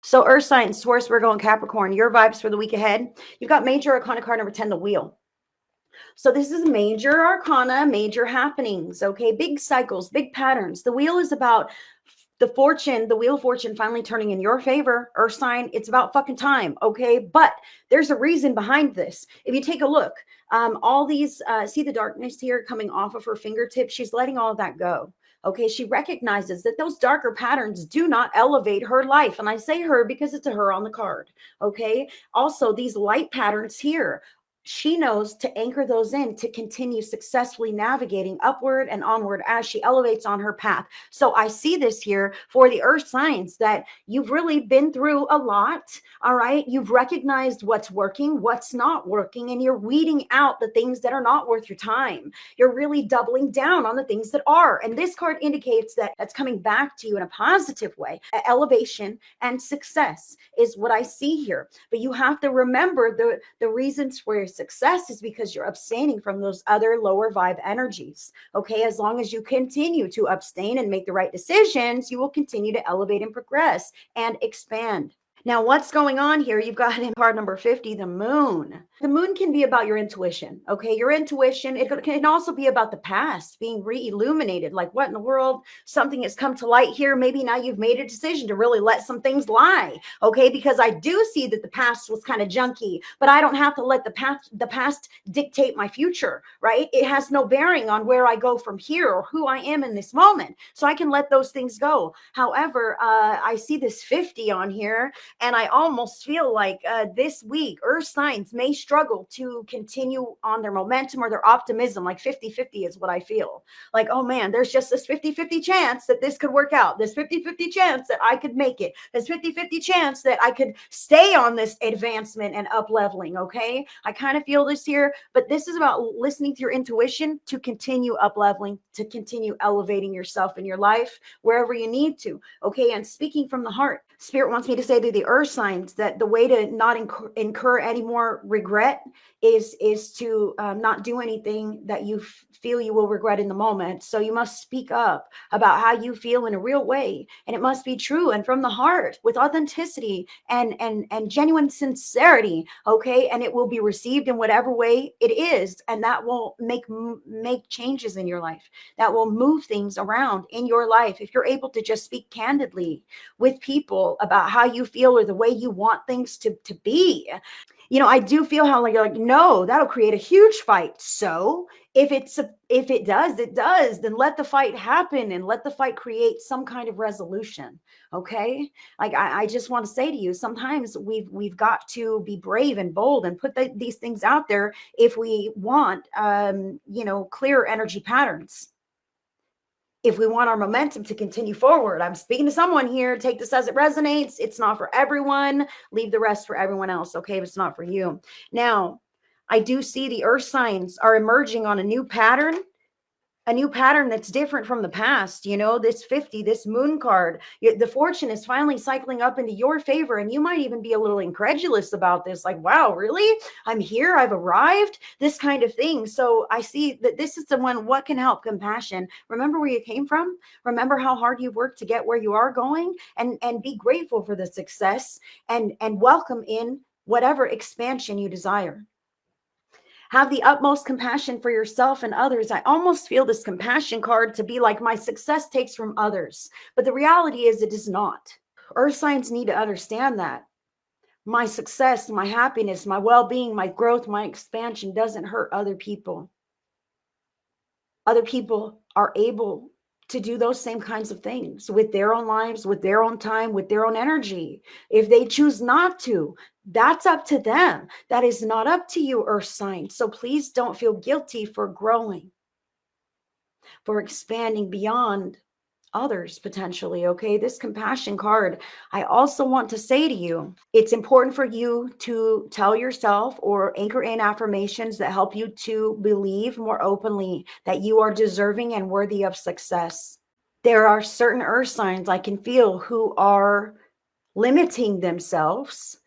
So Earth signs, Taurus, Virgo, and Capricorn, your vibes for the week ahead. You've got major arcana card number 10, the wheel. So this is major arcana, major happenings, okay? Big cycles, big patterns. The wheel is about the wheel of fortune finally turning in your favor. Earth sign, it's about fucking time, okay? But there's a reason behind this. If you take a look, all these, see the darkness here coming off of her fingertips? She's letting all of that go. Okay, she recognizes that those darker patterns do not elevate her life. And I say her because it's a her on the card. Okay, also these light patterns here, she knows to anchor those in to continue successfully navigating upward and onward as she elevates on her path. So I see this here for the earth signs that you've really been through a lot. All right. You've recognized what's working, what's not working, and you're weeding out the things that are not worth your time. You're really doubling down on the things that are. And this card indicates that that's coming back to you in a positive way. Elevation and success is what I see here. But you have to remember the reasons for your success is because you're abstaining from those other lower vibe energies. Okay, as long as you continue to abstain and make the right decisions, you will continue to elevate and progress and expand. Now, what's going on here? You've got in card number 50, the moon. The moon can be about your intuition, okay? Your intuition. It can also be about the past being re-illuminated. Like, what in the world? Something has come to light here. Maybe now you've made a decision to really let some things lie, okay? Because I do see that the past was kind of junky, but I don't have to let the past dictate my future, right? It has no bearing on where I go from here or who I am in this moment. So I can let those things go. However, I see this 50 on here. And I almost feel like this week, earth signs may struggle to continue on their momentum or their optimism. Like 50-50 is what I feel. Like, oh man, there's just this 50-50 chance that this could work out. This 50-50 chance that I could make it. This 50-50 chance that I could stay on this advancement and up leveling, okay? I kind of feel this here, but this is about listening to your intuition to continue up leveling, to continue elevating yourself in your life wherever you need to, okay? And speaking from the heart, Spirit wants me to say to the earth signs that the way to not incur any more regret is to not do anything that you feel you will regret in the moment. So you must speak up about how you feel in a real way, and it must be true and from the heart with authenticity and genuine sincerity, okay? And it will be received in whatever way it is, and that will make changes in your life. That will move things around in your life if you're able to just speak candidly with people about how you feel or the way you want things to be. You know, I do feel how like no, that'll create a huge fight. So if it does, then let the fight happen and let the fight create some kind of resolution. Okay. Like I just want to say to you, sometimes we've got to be brave and bold and put these things out there if we want clear energy patterns. If we want our momentum to continue forward. I'm speaking to someone here. Take this as it resonates. It's not for everyone. Leave the rest for everyone else. Okay, but it's not for you. Now, I do see the earth signs are emerging on a new pattern that's different from the past. You know, this 50, this moon card, the fortune is finally cycling up into your favor. And you might even be a little incredulous about this. Like, wow, really? I'm here. I've arrived, this kind of thing. So I see that this is the one, what can help? Compassion. Remember where you came from. Remember how hard you've worked to get where you are going, and be grateful for the success and welcome in whatever expansion you desire. Have the utmost compassion for yourself and others. I almost feel this compassion card to be like my success takes from others. But the reality is it is not. Earth signs need to understand that. My success, my happiness, my well-being, my growth, my expansion doesn't hurt other people. Other people are able to do those same kinds of things with their own lives, with their own time, with their own energy. If they choose not to, that's up to them. That is not up to you, earth sign. So please don't feel guilty for growing, for expanding beyond others potentially. Okay, this compassion card, I also want to say to you, it's important for you to tell yourself or anchor in affirmations that help you to believe more openly that you are deserving and worthy of success. There are certain earth signs I can feel who are limiting themselves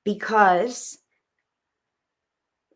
because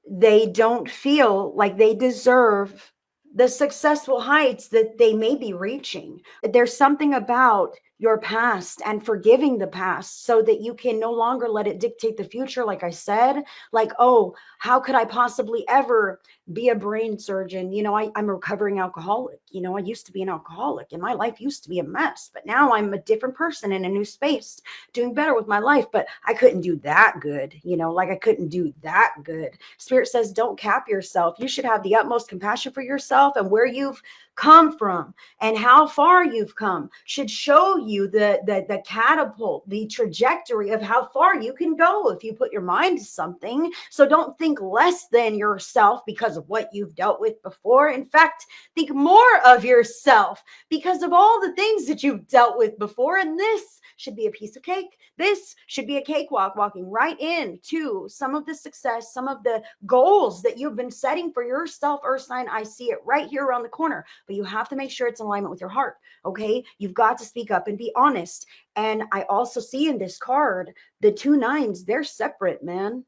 they don't feel like they deserve the successful heights that they may be reaching. There's something about your past and forgiving the past so that you can no longer let it dictate the future. Like I said, like, oh, how could I possibly ever be a brain surgeon? I'm a recovering alcoholic. I used to be an alcoholic and my life used to be a mess, but now I'm a different person in a new space, doing better with my life. But I couldn't do that good, like I couldn't do that good. Spirit says, don't cap yourself. You should have the utmost compassion for yourself, and where you've come from and how far you've come should show you the catapult, the trajectory of how far you can go if you put your mind to something. So don't think less than yourself because of what you've dealt with before. In fact, think more of yourself because of all the things that you've dealt with before. And this should be a piece of cake. This should be a cakewalk, walking right into some of the success, some of the goals that you've been setting for yourself, Earth sign. I see it right here around the corner, but you have to make sure it's in alignment with your heart. Okay. You've got to speak up and be honest. And I also see in this card, the 2 9s, they're separate, man.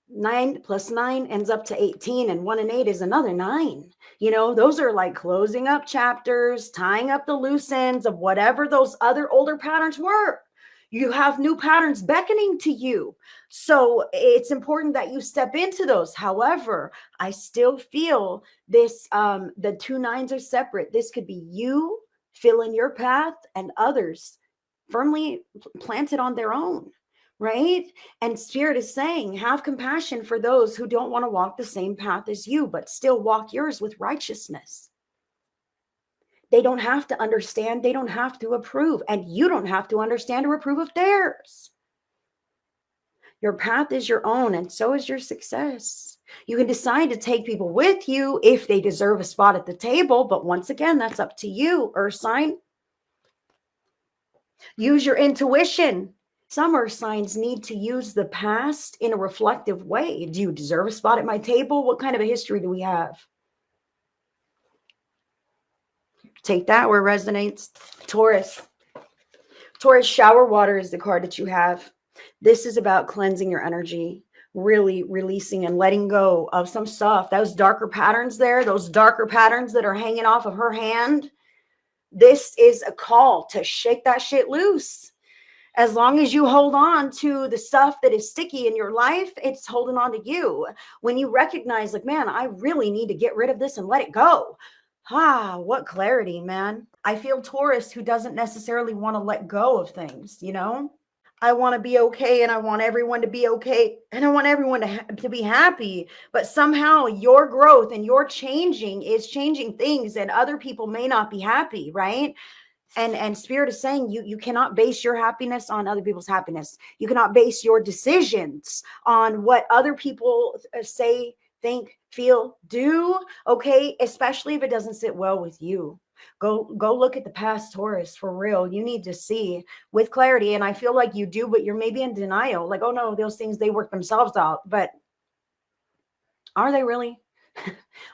9 plus 9 ends up to 18, and 1 and 8 is another 9. Those are like closing up chapters, tying up the loose ends of whatever those other older patterns were. You have new patterns beckoning to you. So it's important that you step into those. However, I still feel this, the 2 9s are separate. This could be you filling your path and others firmly planted on their own. Right? And Spirit is saying, have compassion for those who don't want to walk the same path as you, but still walk yours with righteousness. They don't have to understand. They don't have to approve. And you don't have to understand or approve of theirs. Your path is your own, and so is your success. You can decide to take people with you if they deserve a spot at the table. But once again, that's up to you, Earth sign. Use your intuition. Some Earth signs need to use the past in a reflective way. Do you deserve a spot at my table? What kind of a history do we have? Take that where it resonates. Taurus. Taurus, shower water is the card that you have. This is about cleansing your energy, really releasing and letting go of some stuff. Those darker patterns there, those darker patterns that are hanging off of her hand. This is a call to shake that shit loose. As long as you hold on to the stuff that is sticky in your life, it's holding on to you. When you recognize, like, man, I really need to get rid of this and let it go. What clarity, man. I feel Taurus who doesn't necessarily want to let go of things, I want to be okay, and I want everyone to be okay, and I want everyone to be happy. But somehow your growth and your changing is changing things, and other people may not be happy, right? And Spirit is saying you cannot base your happiness on other people's happiness. You cannot base your decisions on what other people say, think, feel, do. Okay, especially if it doesn't sit well with you. Go look at the past, Taurus, for real. You need to see with clarity. And I feel like you do, but you're maybe in denial. Like, oh no, those things, they work themselves out. But are they really?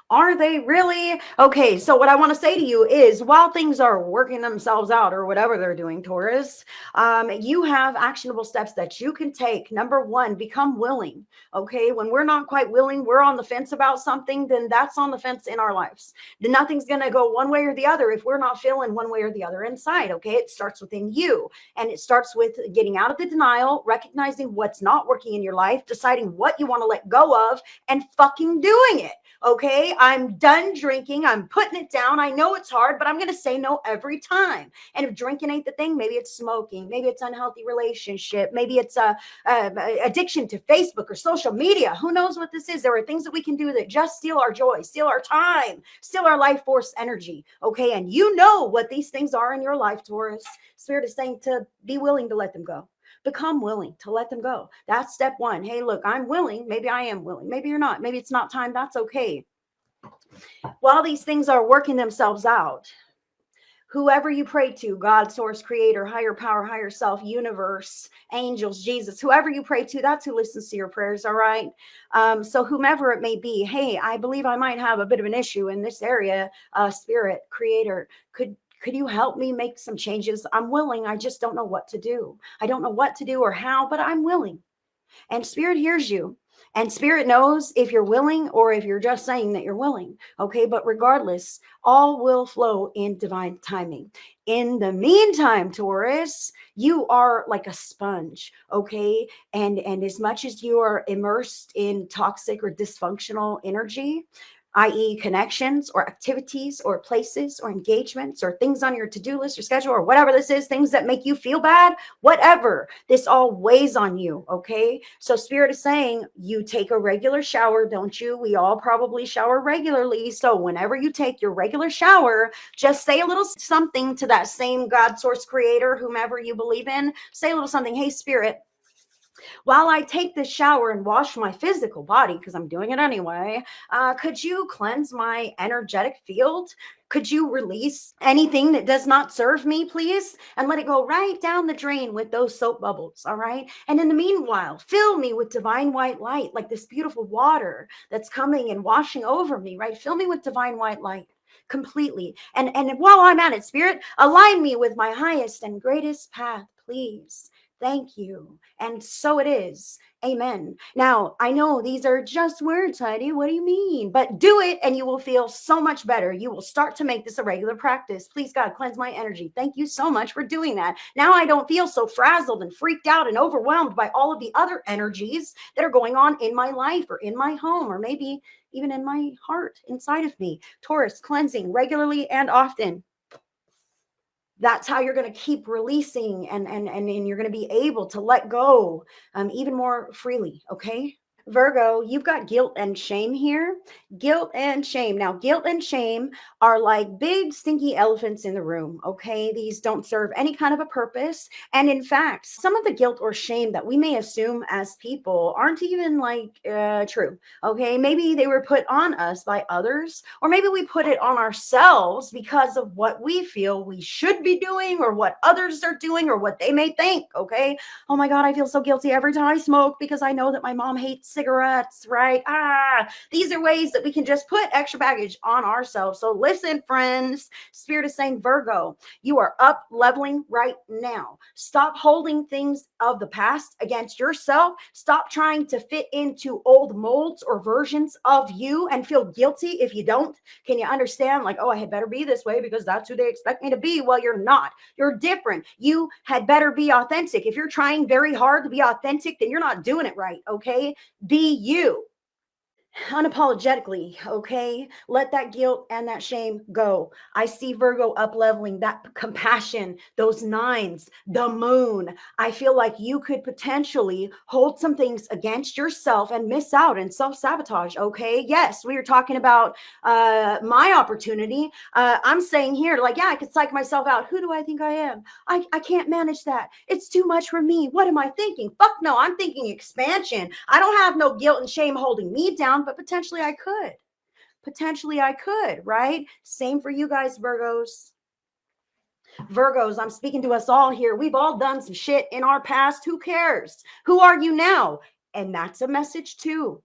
Are they really? Okay, so what I want to say to you is, while things are working themselves out or whatever they're doing, Taurus, you have actionable steps that you can take. Number 1, become willing. Okay, when we're not quite willing, we're on the fence about something, then that's on the fence in our lives. Then nothing's going to go one way or the other if we're not feeling one way or the other inside. Okay, it starts within you, and it starts with getting out of the denial, recognizing what's not working in your life, deciding what you want to let go of, and fucking doing it. Okay, I'm done drinking. I'm putting it down. I know it's hard, but I'm going to say no every time. And if drinking ain't the thing, maybe it's smoking. Maybe it's unhealthy relationship. Maybe it's a addiction to Facebook or social media. Who knows what this is? There are things that we can do that just steal our joy, steal our time, steal our life force energy. Okay, and you know what these things are in your life, Taurus. Spirit is saying to be willing to let them go. Become willing to let them go. That's step 1. Hey, look, I'm willing. Maybe I am willing. Maybe you're not. Maybe it's not time. That's okay. While these things are working themselves out, whoever you pray to, God, source, creator, higher power, higher self, universe, angels, Jesus, whoever you pray to, that's who listens to your prayers. All right. So whomever it may be, hey, I believe I might have a bit of an issue in this area. Spirit, creator, could you help me make some changes? I'm willing. I just don't know what to do. I don't know what to do or how, but I'm willing. And Spirit hears you. And Spirit knows if you're willing or if you're just saying that you're willing. Okay. But regardless, all will flow in divine timing. In the meantime, Taurus, you are like a sponge. Okay. And as much as you are immersed in toxic or dysfunctional energy, i.e., connections or activities or places or engagements or things on your to-do list or schedule or whatever this is, things that make you feel bad, whatever, this all weighs on you. Okay. So Spirit is saying you take a regular shower, don't you? We all probably shower regularly. So whenever you take your regular shower, just say a little something to that same God, source, creator, whomever you believe in. Say a little something. Hey, Spirit, while I take this shower and wash my physical body, because I'm doing it anyway, could you cleanse my energetic field? Could you release anything that does not serve me, please? And let it go right down the drain with those soap bubbles, all right? And in the meanwhile, fill me with divine white light, like this beautiful water that's coming and washing over me, right? Fill me with divine white light completely. And while I'm at it, Spirit, align me with my highest and greatest path, please. Thank you. And so it is. Amen. Now, I know these are just words, Heidi. What do you mean? But do it and you will feel so much better. You will start to make this a regular practice. Please, God, cleanse my energy. Thank you so much for doing that. Now I don't feel so frazzled and freaked out and overwhelmed by all of the other energies that are going on in my life or in my home or maybe even in my heart inside of me. Taurus, cleansing regularly and often. That's how you're going to keep releasing and you're going to be able to let go even more freely. Okay. Virgo, you've got guilt and shame here. Guilt and shame. Now, guilt and shame are like big stinky elephants in the room. Okay. These don't serve any kind of a purpose. And in fact, some of the guilt or shame that we may assume as people aren't even like true. Okay. Maybe they were put on us by others, or maybe we put it on ourselves because of what we feel we should be doing or what others are doing or what they may think. Okay. Oh my God, I feel so guilty every time I smoke because I know that my mom hates cigarettes, right? These are ways that we can just put extra baggage on ourselves. So listen, friends, Spirit is saying, Virgo, you are up leveling right now. Stop holding things of the past against yourself. Stop trying to fit into old molds or versions of you and feel guilty if you don't. Can you understand? Like, oh, I had better be this way because that's who they expect me to be. Well, you're not. You're different. You had better be authentic. If you're trying very hard to be authentic, then you're not doing it right. Okay. Be you unapologetically. Okay. Let that guilt and that shame go. I see Virgo up leveling, that compassion, those nines, the moon. I feel like you could potentially hold some things against yourself and miss out and self-sabotage. Okay. Yes, we were talking about my opportunity. I'm saying here, like, yeah, I could psych myself out. Who do I think I am? I can't manage that. It's too much for me. What am I thinking? Fuck no, I'm thinking expansion. I don't have no guilt and shame holding me down, but potentially I could. Potentially I could, right? Same for you guys, Virgos. Virgos, I'm speaking to us all here. We've all done some shit in our past. Who cares? Who are you now? And that's a message too.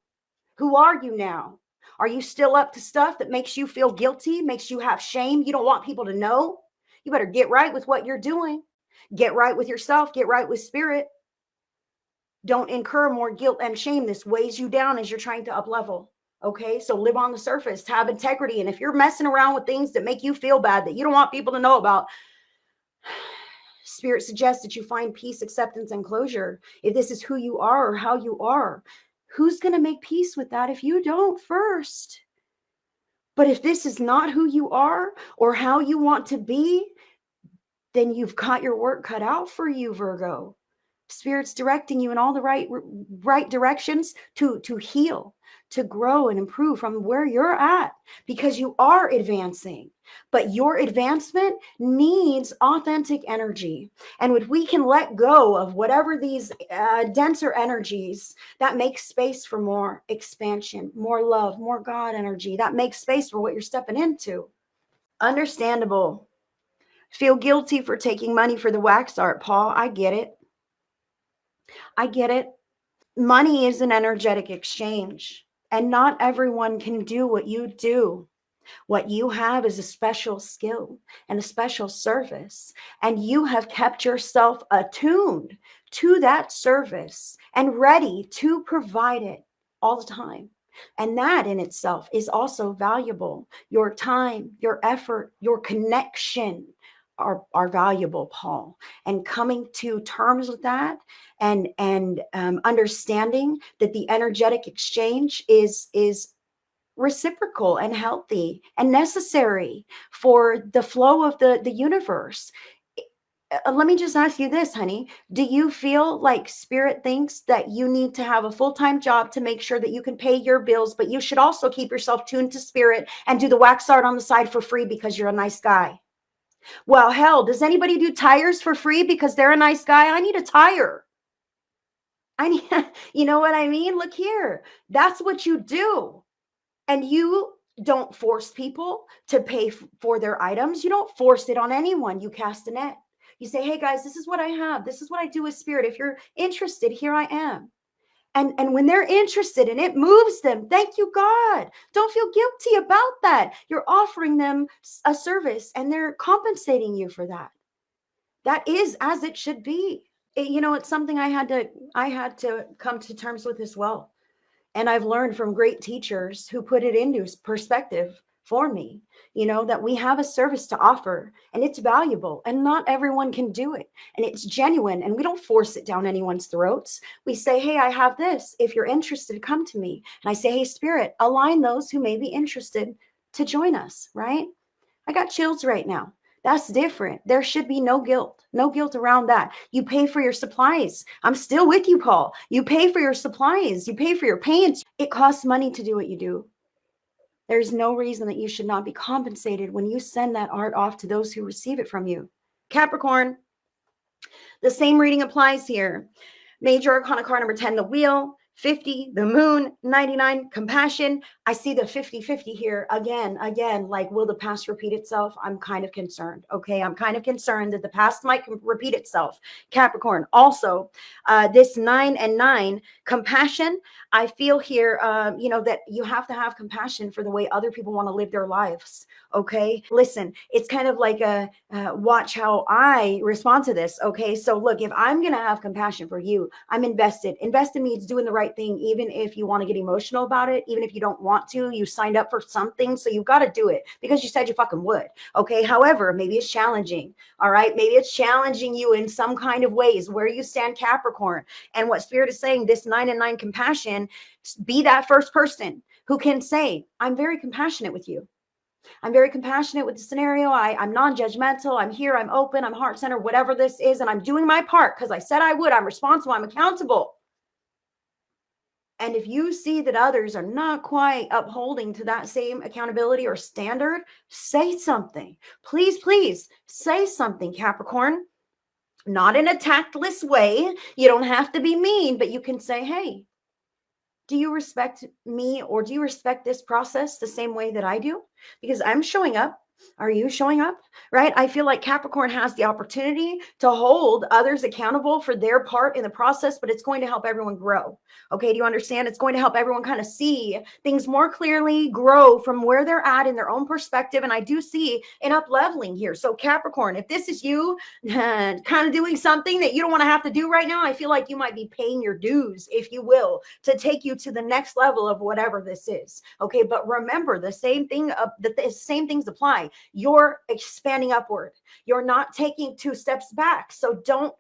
Who are you now? Are you still up to stuff that makes you feel guilty, makes you have shame? You don't want people to know? You better get right with what you're doing. Get right with yourself. Get right with spirit. Don't incur more guilt and shame. This weighs you down as you're trying to up level. Okay, so live on the surface, have integrity. And if you're messing around with things that make you feel bad, that you don't want people to know about, Spirit suggests that you find peace, acceptance, and closure. If this is who you are or how you are, who's going to make peace with that if you don't first? But if this is not who you are or how you want to be, then you've got your work cut out for you, Virgo. Spirit's directing you in all the right directions to heal, to grow and improve from where you're at, because you are advancing. But your advancement needs authentic energy. And when we can let go of whatever these denser energies, that makes space for more expansion, more love, more God energy. That makes space for what you're stepping into. Understandable. Feel guilty for taking money for the wax art, Paul. I get it. I get it. Money is an energetic exchange, and not everyone can do what you do. What you have is a special skill and a special service, and you have kept yourself attuned to that service and ready to provide it all the time. And that in itself is also valuable. Your time, your effort, your connection are valuable, Paul. And coming to terms with that and understanding that the energetic exchange is reciprocal and healthy and necessary for the flow of the universe. Let me just ask you this, honey. Do you feel like spirit thinks that you need to have a full-time job to make sure that you can pay your bills, but you should also keep yourself tuned to spirit and do the wax art on the side for free because you're a nice guy? Well, hell, does anybody do tires for free because they're a nice guy? I need a tire. I need, you know what I mean? Look here. That's what you do. And you don't force people to pay for their items. You don't force it on anyone. You cast a net. You say, hey guys, this is what I have. This is what I do with spirit. If you're interested, here I am. And when they're interested and it moves them, thank you, God. Don't feel guilty about that. You're offering them a service and they're compensating you for that. That is as it should be. It's something I had to come to terms with as well. And I've learned from great teachers who put it into perspective for me, that we have a service to offer and it's valuable and not everyone can do it. And it's genuine and we don't force it down anyone's throats. We say, hey, I have this. If you're interested, come to me. And I say, hey, spirit, align those who may be interested to join us, right? I got chills right now. That's different. There should be no guilt around that. You pay for your supplies. I'm still with you, Paul. You pay for your supplies. You pay for your paints. It costs money to do what you do. There's no reason that you should not be compensated when you send that art off to those who receive it from you. Capricorn, the same reading applies here. Major Arcana card number 10, the wheel. 50, the moon. 99, compassion. I see the 50-50 here again, like, will the past repeat itself? I'm kind of concerned. Okay. I'm kind of concerned that the past might repeat itself. Capricorn. Also, this 9 and 9, compassion. I feel here, that you have to have compassion for the way other people want to live their lives. Okay. Listen, it's kind of like watch how I respond to this. Okay. So look, if I'm going to have compassion for you, I'm invested. Invested means doing the right thing, even if you want to get emotional about it, even if you don't want to. You signed up for something, so you've got to do it because you said you fucking would. Okay. However, maybe it's challenging. All right. Maybe it's challenging you in some kind of ways where you stand, Capricorn. And what spirit is saying, this 9 and 9 compassion, be that first person who can say, I'm very compassionate with you. I'm very compassionate with the scenario. I'm non-judgmental. I'm here. I'm open. I'm heart-centered, whatever this is. And I'm doing my part because I said I would. I'm responsible. I'm accountable. And if you see that others are not quite upholding to that same accountability or standard, say something. Please, please say something, Capricorn. Not in a tactless way. You don't have to be mean, but you can say, hey, do you respect me or do you respect this process the same way that I do? Because I'm showing up. Are you showing up? Right? I feel like Capricorn has the opportunity to hold others accountable for their part in the process, but it's going to help everyone grow. Okay. Do you understand? It's going to help everyone kind of see things more clearly, grow from where they're at in their own perspective. And I do see an up leveling here. So Capricorn, if this is you kind of doing something that you don't want to have to do right now, I feel like you might be paying your dues, if you will, to take you to the next level of whatever this is. Okay. But remember the same thing, the same things apply. You're expanding upward. You're not taking 2 steps back. So don't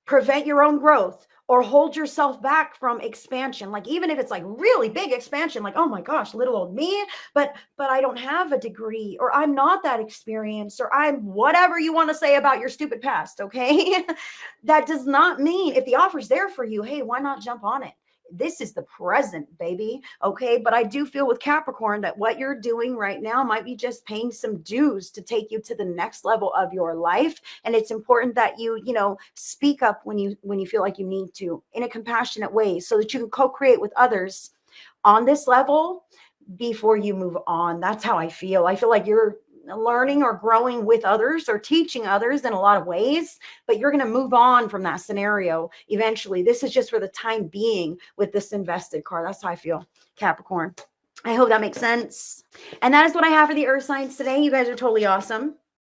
prevent your own growth or hold yourself back from expansion. Like, even if it's like really big expansion, like, oh my gosh, little old me, but I don't have a degree, or I'm not that experienced, or I'm whatever you want to say about your stupid past. Okay. That does not mean if the offer's there for you, hey, why not jump on it? This is the present, baby. Okay. But I do feel with Capricorn that what you're doing right now might be just paying some dues to take you to the next level of your life. And it's important that you speak up when you feel like you need to, in a compassionate way, so that you can co-create with others on this level before you move on. That's how I feel. I feel like you're learning or growing with others or teaching others in a lot of ways, but you're going to move on from that scenario eventually. This is just for the time being with this invested card. That's how I feel, Capricorn. I hope that makes sense. And that is what I have for the earth signs today. You guys are totally awesome.